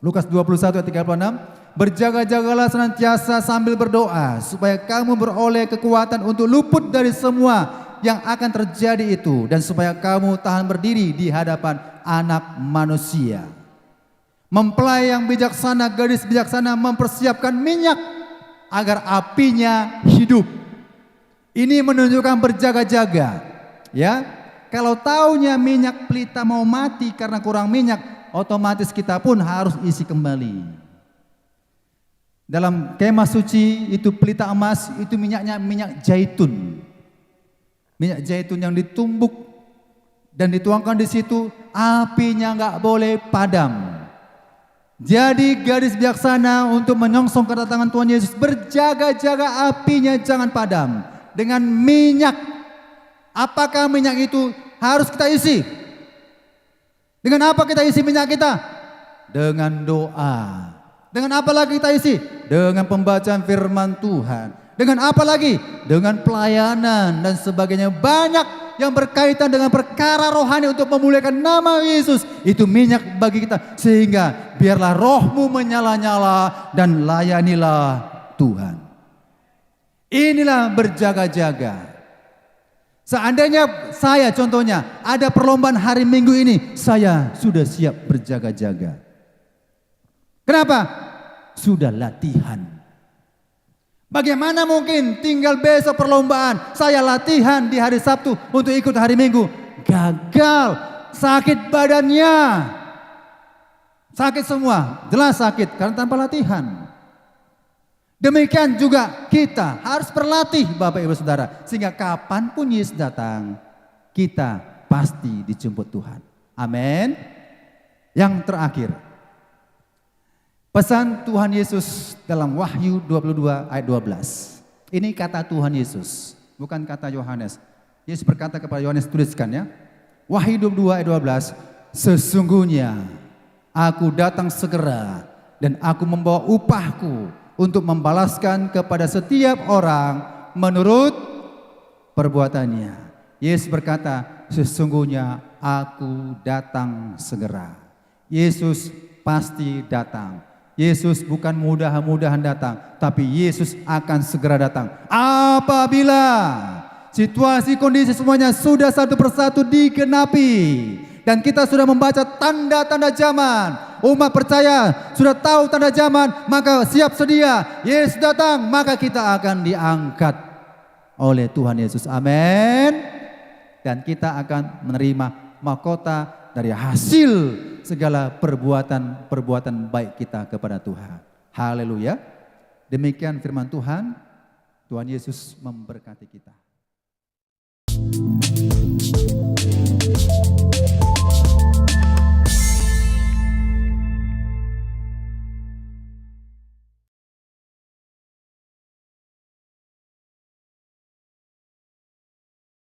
Speaker 1: Lukas 21 ayat 36. Berjaga-jagalah senantiasa sambil berdoa, supaya kamu beroleh kekuatan untuk luput dari semua yang akan terjadi itu, dan supaya kamu tahan berdiri di hadapan Anak Manusia. Mempelai yang bijaksana, gadis bijaksana mempersiapkan minyak agar apinya hidup. Ini menunjukkan berjaga-jaga. Ya, kalau taunya minyak pelita mau mati karena kurang minyak, otomatis kita pun harus isi kembali. Dalam kemah suci itu pelita emas, itu minyaknya minyak zaitun. Minyak zaitun yang ditumbuk dan dituangkan di situ, apinya nggak boleh padam. Jadi gadis bijaksana untuk menyongsong kedatangan Tuhan Yesus, berjaga-jaga apinya jangan padam dengan minyak. Apakah minyak itu harus kita isi? Dengan apa kita isi minyak kita? Dengan doa. Dengan apa lagi kita isi? Dengan pembacaan firman Tuhan. Dengan apa lagi? Dengan pelayanan dan sebagainya. Banyak yang berkaitan dengan perkara rohani untuk memuliakan nama Yesus. Itu minyak bagi kita. Sehingga biarlah rohmu menyala-nyala dan layanilah Tuhan. Inilah berjaga-jaga. Seandainya saya contohnya ada perlombaan hari Minggu ini, saya sudah siap berjaga-jaga. Kenapa? Sudah latihan. Bagaimana mungkin tinggal besok perlombaan, saya latihan di hari Sabtu untuk ikut hari Minggu. Gagal, sakit badannya. Sakit semua, jelas sakit karena tanpa latihan. Demikian juga kita harus berlatih Bapak Ibu Saudara. Sehingga kapanpun Yesus datang, kita pasti dijemput Tuhan. Amin. Yang terakhir, pesan Tuhan Yesus dalam Wahyu 22 ayat 12. Ini kata Tuhan Yesus, bukan kata Yohanes. Yesus berkata kepada Yohanes, tuliskan ya. Wahyu 22 ayat 12. Sesungguhnya aku datang segera dan aku membawa upahku untuk membalaskan kepada setiap orang menurut perbuatannya. Yesus berkata, sesungguhnya aku datang segera. Yesus pasti datang. Yesus bukan mudah-mudahan datang, tapi Yesus akan segera datang. Apabila situasi kondisi semuanya sudah satu persatu digenapi, dan kita sudah membaca tanda-tanda zaman. Umat percaya sudah tahu tanda zaman, maka siap sedia. Yesus datang, maka kita akan diangkat oleh Tuhan Yesus. Amin. Dan kita akan menerima mahkota dari hasil segala perbuatan baik kita kepada Tuhan. Haleluya. Demikian firman Tuhan. Tuhan Yesus memberkati kita.